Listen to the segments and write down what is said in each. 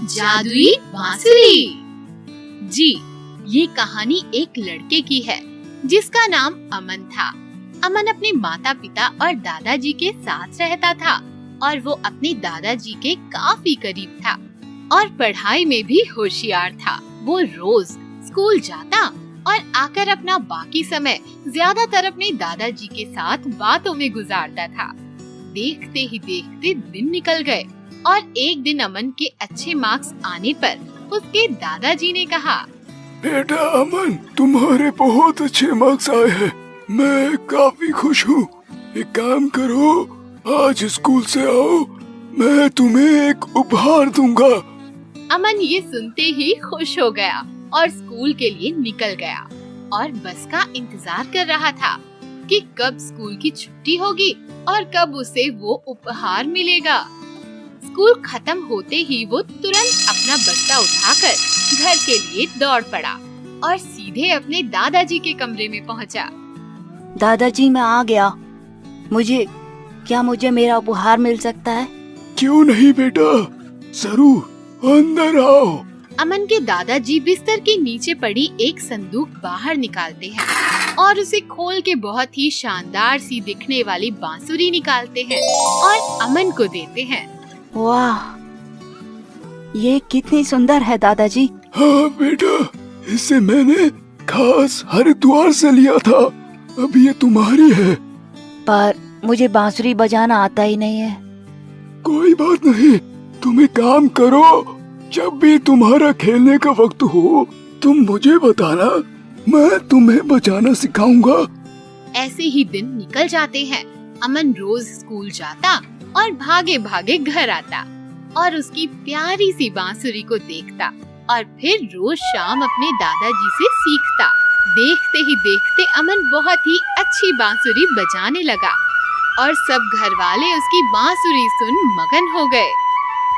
जादुई बांसुरी। जी, ये कहानी एक लड़के की है जिसका नाम अमन था। अमन अपने माता पिता और दादाजी के साथ रहता था और वो अपने दादाजी के काफी करीब था और पढ़ाई में भी होशियार था। वो रोज स्कूल जाता और आकर अपना बाकी समय ज्यादातर अपने दादाजी के साथ बातों में गुजारता था। देखते ही देखते दिन निकल गए और एक दिन अमन के अच्छे मार्क्स आने पर उसके दादाजी ने कहा, बेटा अमन, तुम्हारे बहुत अच्छे मार्क्स आए हैं। मैं काफी खुश हूँ। एक काम करो, आज स्कूल से आओ, मैं तुम्हें एक उपहार दूंगा। अमन ये सुनते ही खुश हो गया और स्कूल के लिए निकल गया और बस का इंतजार कर रहा था कि कब स्कूल की छुट्टी होगी और कब उसे वो उपहार मिलेगा। स्कूल खत्म होते ही वो तुरंत अपना बस्ता उठाकर घर के लिए दौड़ पड़ा और सीधे अपने दादाजी के कमरे में पहुंचा। दादाजी, मैं आ गया। क्या मुझे मेरा उपहार मिल सकता है? क्यों नहीं बेटा, जरूर, अंदर आओ। अमन के दादाजी बिस्तर के नीचे पड़ी एक संदूक बाहर निकालते हैं और उसे खोल के बहुत ही शानदार सी दिखने वाली बांसुरी निकालते हैं और अमन को देते हैं। वाह, ये कितनी सुंदर है दादाजी। हाँ बेटा, इसे मैंने खास हरिद्वार से लिया था। अब ये तुम्हारी है। पर मुझे बांसुरी बजाना आता ही नहीं है। कोई बात नहीं, तुम एक काम करो, जब भी तुम्हारा खेलने का वक्त हो तुम मुझे बताना, मैं तुम्हें बजाना सिखाऊंगा। ऐसे ही दिन निकल जाते हैं। अमन रोज स्कूल जाता और भागे भागे घर आता और उसकी प्यारी सी बांसुरी को देखता और फिर रोज शाम अपने दादाजी से सीखता। देखते ही देखते अमन बहुत ही अच्छी बांसुरी बजाने लगा और सब घर वाले उसकी बांसुरी सुन मगन हो गए।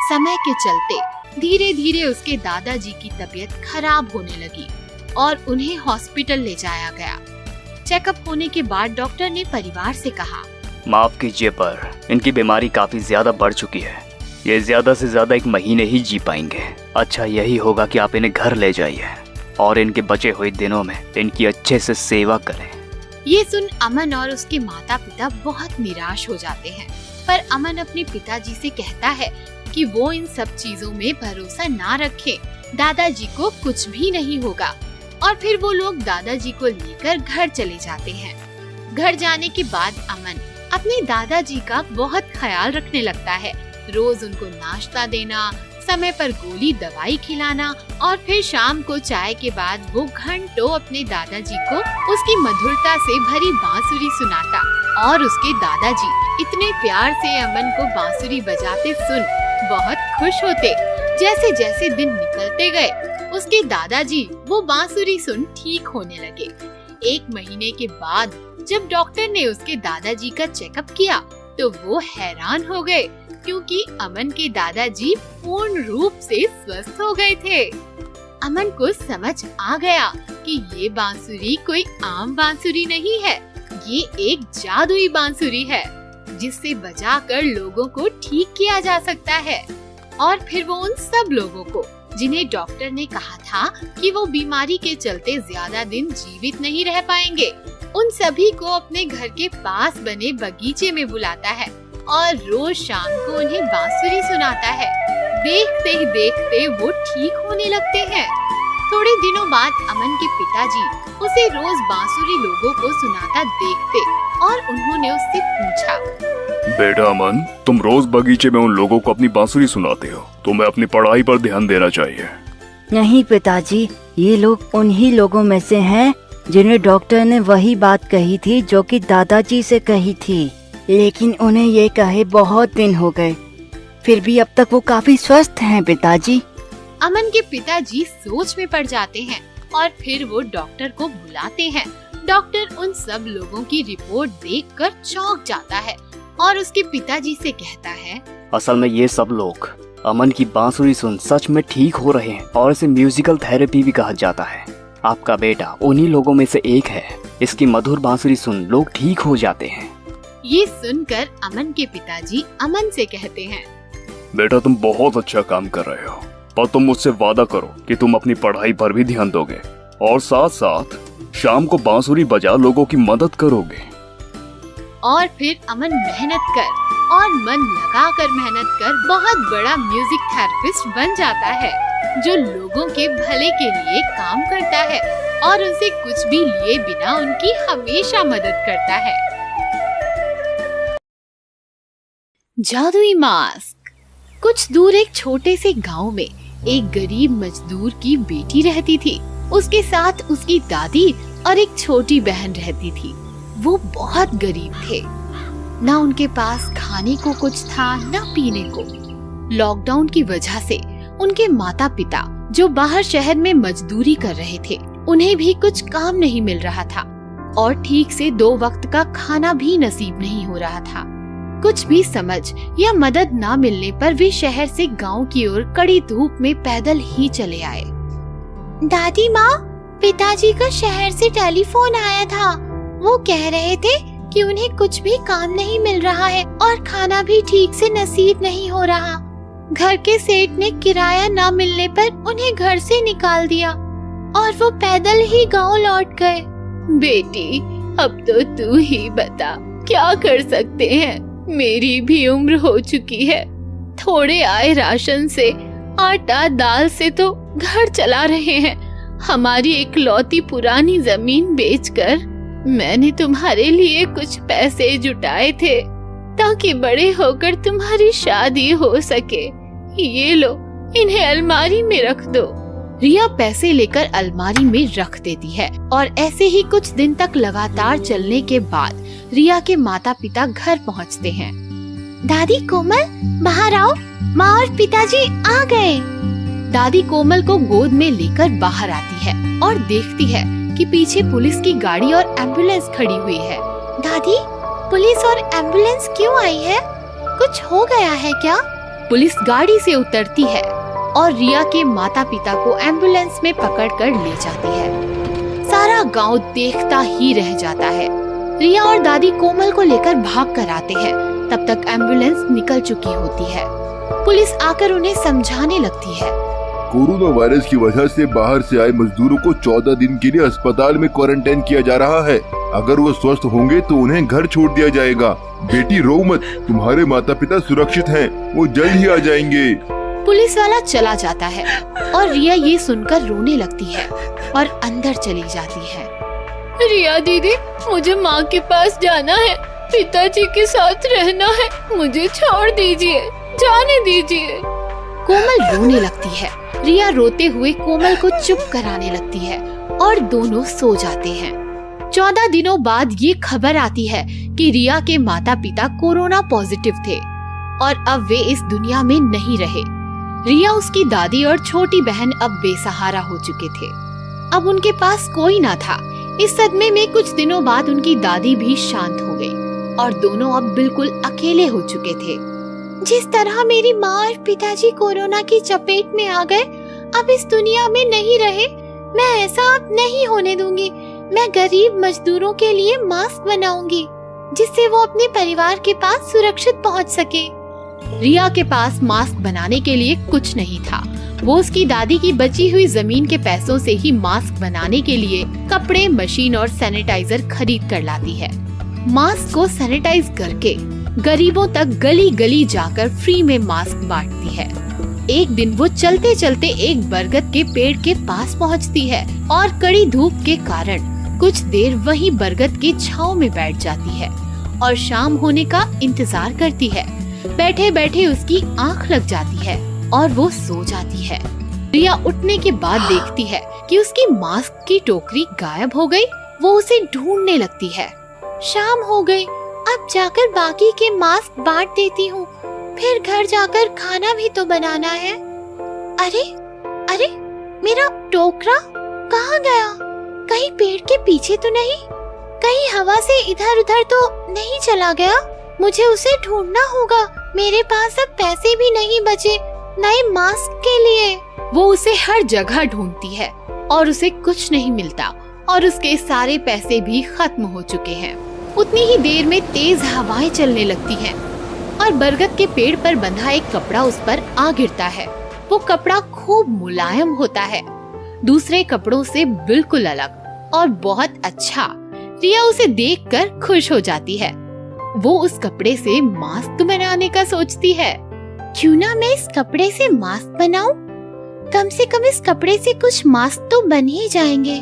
समय के चलते धीरे धीरे उसके दादाजी की तबीयत खराब होने लगी और उन्हें हॉस्पिटल ले जाया गया। चेकअप होने के बाद डॉक्टर ने परिवार से कहा, माफ कीजिए पर इनकी बीमारी काफी ज्यादा बढ़ चुकी है। ये ज्यादा से ज्यादा 1 महीने ही जी पाएंगे। अच्छा यही होगा कि आप इन्हें घर ले जाइए और इनके बचे हुए दिनों में इनकी अच्छे से सेवा करें। ये सुन अमन और उसके माता पिता बहुत निराश हो जाते हैं, पर अमन अपने पिताजी से कहता है कि वो इन सब चीजों में भरोसा ना रखे, दादाजी को कुछ भी नहीं होगा। और फिर वो लोग दादाजी को लेकर घर चले जाते हैं। घर जाने के बाद अमन अपने दादाजी का बहुत ख्याल रखने लगता है। रोज उनको नाश्ता देना, समय पर गोली दवाई खिलाना और फिर शाम को चाय के बाद वो घंटों अपने दादाजी को उसकी मधुरता से भरी बांसुरी सुनाता और उसके दादाजी इतने प्यार से अमन को बांसुरी बजाते सुन बहुत खुश होते। जैसे जैसे दिन निकलते गए उसके दादाजी वो बांसुरी सुन ठीक होने लगे। 1 महीने के बाद जब डॉक्टर ने उसके दादाजी का चेकअप किया तो वो हैरान हो गए क्योंकि अमन के दादाजी पूर्ण रूप से स्वस्थ हो गए थे। अमन को समझ आ गया कि ये बांसुरी कोई आम बांसुरी नहीं है, ये एक जादुई बांसुरी है जिससे बजाकर लोगों को ठीक किया जा सकता है। और फिर वो उन सब लोगों को जिन्हें डॉक्टर ने कहा था कि वो बीमारी के चलते ज्यादा दिन जीवित नहीं रह पाएंगे, उन सभी को अपने घर के पास बने बगीचे में बुलाता है और रोज शाम को उन्हें बांसुरी सुनाता है। देखते ही देखते वो ठीक होने लगते हैं। थोड़े दिनों बाद अमन के पिताजी उसे रोज बांसुरी लोगों को सुनाता देखते और उन्होंने उससे पूछा, बेटा अमन, तुम रोज बगीचे में उन लोगों को अपनी बांसुरी सुनाते हो, तुम्हें अपनी पढ़ाई पर ध्यान देना चाहिए। नहीं पिताजी, ये लोग उन्हीं लोगों में से हैं जिन्हें डॉक्टर ने वही बात कही थी जो कि दादाजी से कही थी, लेकिन उन्हें ये कहे बहुत दिन हो गए, फिर भी अब तक वो काफी स्वस्थ हैं पिताजी। अमन के पिताजी सोच में पड़ जाते हैं और फिर वो डॉक्टर को बुलाते हैं। डॉक्टर उन सब लोगों की रिपोर्ट देखकर चौंक जाता है और उसके पिताजी से कहता है, असल में ये सब लोग अमन की बांसुरी सुन सच में ठीक हो रहे हैं और इसे म्यूजिकल थेरेपी भी कहा जाता है। आपका बेटा उन्हीं लोगों में से एक है। इसकी मधुर बांसुरी सुन लोग ठीक हो जाते हैं। ये सुनकर अमन के पिताजी अमन से कहते हैं, बेटा तुम बहुत अच्छा काम कर रहे हो। पर तुम मुझसे वादा करो कि तुम अपनी पढ़ाई पर भी ध्यान दोगे और साथ साथ शाम को बांसुरी बजा लोगों की मदद करोगे। और फिर अमन मेहनत कर और मन लगाकर मेहनत कर बहुत बड़ा म्यूजिक थेरेपिस्ट बन जाता है, जो लोगों के भले के लिए काम करता है और उनसे कुछ भी लिए बिना उनकी हमेशा मदद करता है। जादुई मास्क। कुछ दूर एक छोटे से गांव में एक गरीब मजदूर की बेटी रहती थी। उसके साथ उसकी दादी और एक छोटी बहन रहती थी। वो बहुत गरीब थे, ना उनके पास खाने को कुछ था ना पीने को। लॉकडाउन की वजह से उनके माता पिता जो बाहर शहर में मजदूरी कर रहे थे, उन्हें भी कुछ काम नहीं मिल रहा था और ठीक से 2 वक्त का खाना भी नसीब नहीं हो रहा था। कुछ भी समझ या मदद ना मिलने पर वे शहर से गांव की ओर कड़ी धूप में पैदल ही चले आए। दादी माँ, पिताजी का शहर से टेलीफोन आया था। वो कह रहे थे कि उन्हें कुछ भी काम नहीं मिल रहा है और खाना भी ठीक से नसीब नहीं हो रहा। घर के सेठ ने किराया ना मिलने पर उन्हें घर से निकाल दिया और वो पैदल ही गांव लौट गए। बेटी, अब तो तू ही बता, क्या कर सकते हैं? मेरी भी उम्र हो चुकी है। थोड़े आए राशन से, आटा दाल से तो घर चला रहे हैं। हमारी इकलौती पुरानी जमीन बेचकर मैंने तुम्हारे लिए कुछ पैसे जुटाए थे ताकि बड़े होकर तुम्हारी शादी हो सके। ये लो, इन्हें अलमारी में रख दो। रिया पैसे लेकर अलमारी में रख देती है और ऐसे ही कुछ दिन तक लगातार चलने के बाद रिया के माता पिता घर पहुंचते हैं। दादी कोमल, बाहर आओ, माँ और पिताजी आ गए। दादी कोमल को गोद में लेकर बाहर आती है और देखती है कि पीछे पुलिस की गाड़ी और एम्बुलेंस खड़ी हुई है। दादी, पुलिस और एम्बुलेंस क्यों आई है? कुछ हो गया है क्या? पुलिस गाड़ी से उतरती है और रिया के माता पिता को एम्बुलेंस में पकड़कर ले जाती है। सारा गांव देखता ही रह जाता है। रिया और दादी कोमल को लेकर भाग कर आते हैं। तब तक एम्बुलेंस निकल चुकी होती है। पुलिस आकर उन्हें समझाने लगती है। कोरोना वायरस की वजह से बाहर से आए मजदूरों को 14 दिन के लिए अस्पताल में क्वारंटाइन किया जा रहा है। अगर वो स्वस्थ होंगे तो उन्हें घर छोड़ दिया जाएगा। बेटी रो मत, तुम्हारे माता पिता सुरक्षित हैं, वो जल्द ही आ जाएंगे। पुलिस वाला चला जाता है और रिया ये सुनकर रोने लगती है और अंदर चली जाती है। रिया दीदी, मुझे माँ के पास जाना है, पिताजी के साथ रहना है, मुझे छोड़ दीजिए, जाने दीजिए। कोमल रोने लगती है। रिया रोते हुए कोमल को चुप कराने लगती है और दोनों सो जाते हैं। 14 दिनों बाद ये खबर आती है कि रिया के माता पिता कोरोना पॉजिटिव थे और अब वे इस दुनिया में नहीं रहे। रिया, उसकी दादी और छोटी बहन अब बेसहारा हो चुके थे। अब उनके पास कोई ना था। इस सदमे में कुछ दिनों बाद उनकी दादी भी शांत हो गई और दोनों अब बिल्कुल अकेले हो चुके थे। जिस तरह मेरी माँ और पिताजी कोरोना की चपेट में आ गए, अब इस दुनिया में नहीं रहे, मैं ऐसा अब नहीं होने दूंगी। मैं गरीब मजदूरों के लिए मास्क बनाऊंगी जिससे वो अपने परिवार के पास सुरक्षित पहुंच सके। रिया के पास मास्क बनाने के लिए कुछ नहीं था। वो उसकी दादी की बची हुई जमीन के पैसों से ही मास्क बनाने के लिए कपड़े, मशीन और सैनिटाइजर खरीद कर लाती है। मास्क को सैनिटाइज करके गरीबों तक गली गली जाकर फ्री में मास्क बांटती है। एक दिन वो चलते चलते एक बरगद के पेड़ के पास पहुंचती है और कड़ी धूप के कारण कुछ देर वहीं बरगद की छांव में बैठ जाती है और शाम होने का इंतजार करती है। बैठे बैठे उसकी आंख लग जाती है और वो सो जाती है। रिया उठने के बाद देखती है कि उसकी मास्क की टोकरी गायब हो गई। वो उसे ढूंढने लगती है। शाम हो गई, अब जाकर बाकी के मास्क बांट देती हूँ, फिर घर जाकर खाना भी तो बनाना है। अरे अरे, मेरा टोकरा कहाँ गया? कहीं पेड़ के पीछे तो नहीं? कहीं हवा से इधर उधर तो नहीं चला गया? मुझे उसे ढूंढना होगा। मेरे पास अब पैसे भी नहीं बचे नए मास्क के लिए। वो उसे हर जगह ढूंढती है और उसे कुछ नहीं मिलता और उसके सारे पैसे भी खत्म हो चुके हैं। उतनी ही देर में तेज हवाएं चलने लगती हैं और बरगद के पेड़ पर बंधा एक कपड़ा उस पर आ गिरता है। वो कपड़ा खूब मुलायम होता है, दूसरे कपड़ों से बिल्कुल अलग और बहुत अच्छा। रिया उसे देखकर खुश हो जाती है। वो उस कपड़े से मास्क बनाने का सोचती है। क्यों ना मैं इस कपड़े से मास्क बनाऊं? कम से कम इस कपड़े से कुछ मास्क तो बन ही जाएंगे।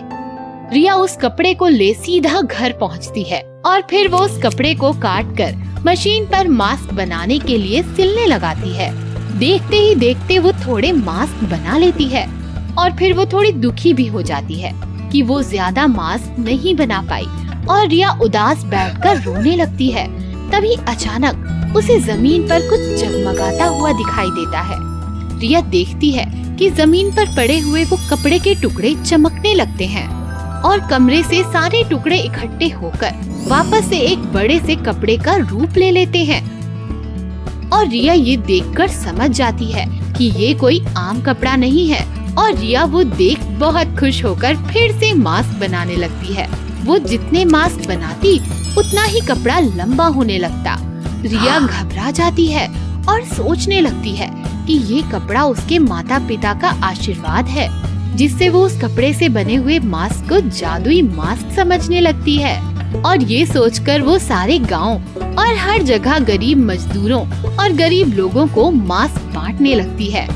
रिया उस कपड़े को ले सीधा घर पहुंचती है और फिर वो उस कपड़े को काट कर मशीन पर मास्क बनाने के लिए सिलने लगाती है। देखते ही देखते वो थोड़े मास्क बना लेती है और फिर वो थोड़ी दुखी भी हो जाती है कि वो ज्यादा मास्क नहीं बना पाई और रिया उदास बैठकर रोने लगती है। तभी अचानक उसे जमीन पर कुछ जगमगाता हुआ दिखाई देता है। रिया देखती है कि जमीन पर पड़े हुए वो कपड़े के टुकड़े चमकने लगते हैं और कमरे से सारे टुकड़े इकट्ठे होकर वापस से एक बड़े से कपड़े का रूप ले लेते हैं। और रिया ये देखकर समझ जाती है कि ये कोई आम कपड़ा नहीं है और रिया वो देख बहुत खुश होकर फिर से मास्क बनाने लगती है। वो जितने मास्क बनाती उतना ही कपड़ा लंबा होने लगता। रिया घबरा जाती है और सोचने लगती है कि ये कपड़ा उसके माता पिता का आशीर्वाद है, जिससे वो उस कपड़े से बने हुए मास्क को जादुई मास्क समझने लगती है। और ये सोचकर वो सारे गांव और हर जगह गरीब मजदूरों और गरीब लोगों को मास्क बांटने लगती है।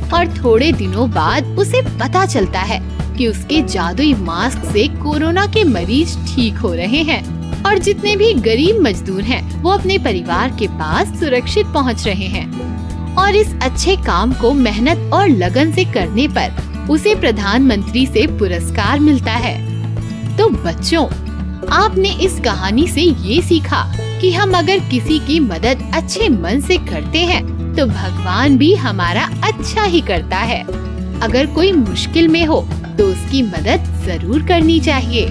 और थोड़े दिनों बाद उसे पता चलता है कि उसके जादुई मास्क से कोरोना के मरीज ठीक हो रहे हैं और जितने भी गरीब मजदूर हैं वो अपने परिवार के पास सुरक्षित पहुंच रहे हैं। और इस अच्छे काम को मेहनत और लगन से करने पर उसे प्रधानमंत्री से पुरस्कार मिलता है। तो बच्चों, आपने इस कहानी से ये सीखा कि हम अगर किसी की मदद अच्छे मन से करते हैं तो भगवान भी हमारा अच्छा ही करता है। अगर कोई मुश्किल में हो तो उसकी मदद जरूर करनी चाहिए।